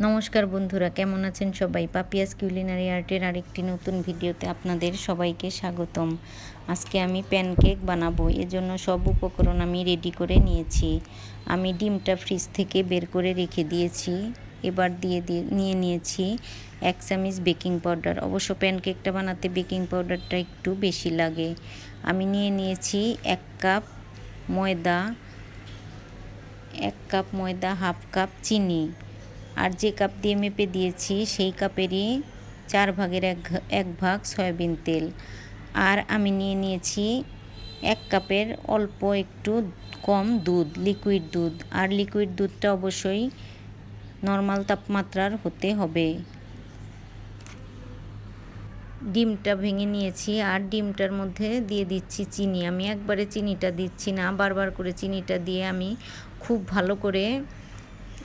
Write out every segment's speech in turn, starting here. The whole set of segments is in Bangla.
নমস্কার বন্ধুরা, কেমন আছেন সবাই? পাপিয়াস কুলিনারি আর্টের আরেকটি নতুন ভিডিওতে আপনাদের সবাইকে স্বাগতম। আজকে আমি প্যানকেক বানাবো, এজন্য সব উপকরণ আমি রেডি করে নিয়েছি। আমি ডিমটা ফ্রিজ থেকে বের করে রেখে দিয়েছি। এবার নিয়ে নিয়েছি 1 চামচ বেকিং পাউডার। অবশ্য প্যানকেকটা বানাতে বেকিং পাউডারটা একটু বেশি লাগে। আমি নিয়ে নিয়েছি 1 কাপ ময়দা, 1 কাপ ময়দা, হাফ কাপ চিনি। আর যে কাপ দিয়ে মেপে দিয়েছি সেই কাপেরই 4 ভাগের 1 ভাগ সয়াবিন তেল। আর আমি নিয়ে নিয়েছি 1 কাপের অল্প একটু কম দুধ, লিকুইড দুধ। আর লিকুইড দুধটা অবশ্যই নর্মাল তাপমাত্রার হতে হবে। ডিমটা ভেঙে নিয়েছি আর ডিমটার মধ্যে দিয়ে দিচ্ছি চিনি। আমি একবারে চিনিটা দিচ্ছি না, বারবার করে চিনিটা দিয়ে আমি খুব ভালো করে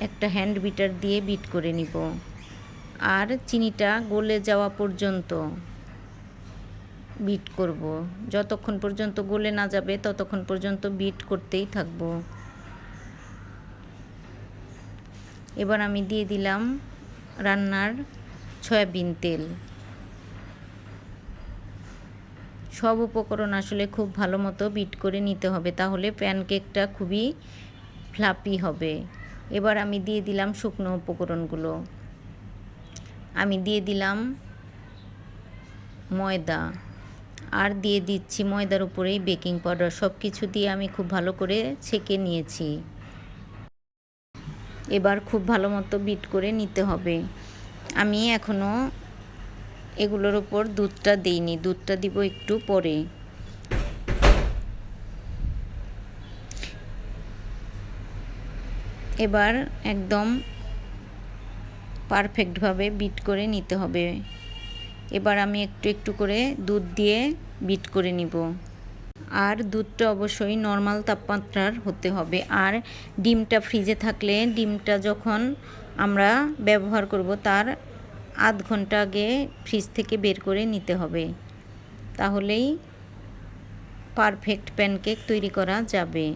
একটা হ্যান্ড বিটার দিয়ে বিট করে নিব। আর চিনিটা গলে যাওয়া পর্যন্ত বিট করব। যতক্ষণ পর্যন্ত গলে না যাবে ততক্ষণ পর্যন্ত বিট করতেই থাকব। এবার আমি দিয়ে দিলাম রান্নার সয়াবিন তেল। সব উপকরণ আসলে খুব ভালো মতো বিট করে নিতে হবে, তাহলে প্যানকেকটা খুবই ফ্লাফি হবে। এবার আমি দিয়ে দিলাম শুকনো উপকরণগুলো। আমি দিয়ে দিলাম ময়দা, আর দিয়ে দিচ্ছি ময়দার উপরেই বেকিং পাউডার। সব কিছু দিয়ে আমি খুব ভালো করে ছেঁকে নিয়েছি। এবার খুব ভালো মতো বিট করে নিতে হবে। আমি এখনও এগুলোর উপর দুধটা দিইনি, দুধটা দিব একটু পরে। এবার একদম পারফেক্টভাবে বিট করে নিতে হবে। এবার আমি একটু একটু করে দুধ দিয়ে বিট করে নিব। আর দুধটা অবশ্যই নর্মাল তাপমাত্রার হতে হবে। আর ডিমটা ফ্রিজে থাকলে ডিমটা যখন আমরা ব্যবহার করব তার আধ ঘন্টা আগে ফ্রিজ থেকে বের করে নিতে হবে, তাহলেই পারফেক্ট প্যানকেক তৈরি করা যাবে।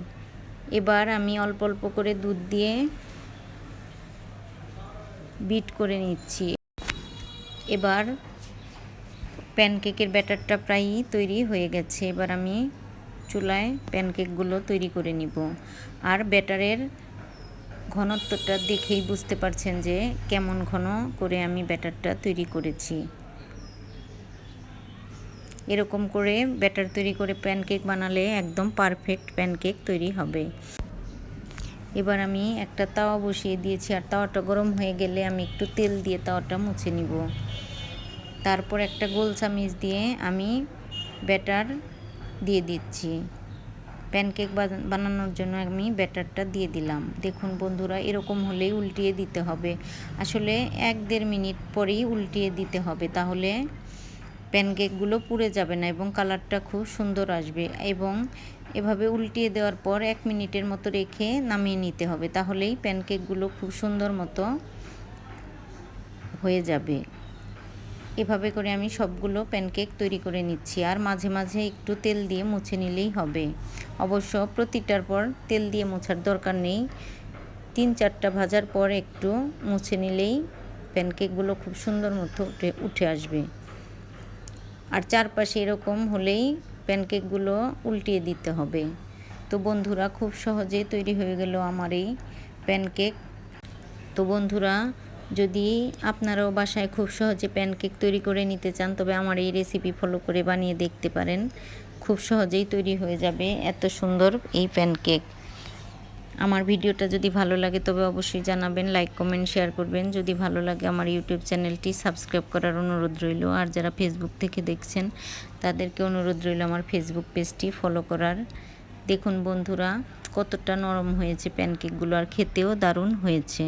এবার আমি অল্প অল্প করে দুধ দিয়ে বিট করে নিচ্ছি। এবার প্যানকেকের ব্যাটারটা প্রায়ই তৈরি হয়ে গেছে। এবার আমি চুলায় প্যানকেকগুলো তৈরি করে নিব। আর ব্যাটারের ঘনত্বটা দেখেই বুঝতে পারছেন যে কেমন ঘন করে আমি ব্যাটারটা তৈরি করেছি। এরকম করে ব্যাটার তৈরি করে প্যানকেক বানালে একদম পারফেক্ট প্যানকেক তৈরি হবে। এবার আমি একটা তাওয়া বসিয়ে দিয়েছি, আর তাওয়াটা গরম হয়ে গেলে আমি একটু তেল দিয়ে তাওয়াটা মুছে নিব। তারপর একটা গোল চামিচ দিয়ে আমি ব্যাটার দিয়ে দিচ্ছি। প্যানকেক বানানোর জন্য আমি ব্যাটারটা দিয়ে দিলাম। দেখুন বন্ধুরা, এরকম হলেই উল্টিয়ে দিতে হবে। আসলে 1-1.5 মিনিট পরেই উল্টিয়ে দিতে হবে, তাহলে প্যানকেকগুলো পুড়ে যাবে না এবং কালারটা খুব সুন্দর আসবে। এবং এভাবে উল্টিয়ে দেওয়ার পর 1 মিনিটের মতো রেখে নামিয়ে নিতে হবে, তাহলেই প্যানকেকগুলো খুব সুন্দর মতো হয়ে যাবে। এভাবে করে আমি সবগুলো প্যানকেক তৈরি করে নিচ্ছি। আর মাঝে মাঝে একটু তেল দিয়ে মুছে নিলেই হবে। অবশ্য প্রতিটার পর তেল দিয়ে মোছার দরকার নেই, 3-4টা ভাজার পর একটু মুছে নিলেই প্যানকেকগুলো খুব সুন্দর মতো উঠে আসবে। আর চারপাশে এরকম হলেই প্যানকেকগুলো উল্টিয়ে দিতে হবে। তো বন্ধুরা, খুব সহজেই তৈরি হয়ে গেল আমার এই প্যানকেক। তো বন্ধুরা, যদি আপনারাও বাসায় খুব সহজে প্যানকেক তৈরি করে নিতে চান, তবে আমার এই রেসিপি ফলো করে বানিয়ে দেখতে পারেন। খুব সহজেই তৈরি হয়ে যাবে এত সুন্দর এই প্যানকেক। আমার ভিডিওটা যদি ভালো লাগে তবে অবশ্যই জানাবেন, লাইক কমেন্ট শেয়ার করবেন। যদি ভালো লাগে আমার ইউটিউব চ্যানেলটি সাবস্ক্রাইব করার অনুরোধ রইল। আর যারা ফেসবুক থেকে দেখছেন তাদেরকে অনুরোধ রইল আমার ফেসবুক পেজটি ফলো করার। দেখুন বন্ধুরা, কতটা নরম হয়েছে প্যানকেকগুলো, আর খেতেও দারুণ হয়েছে।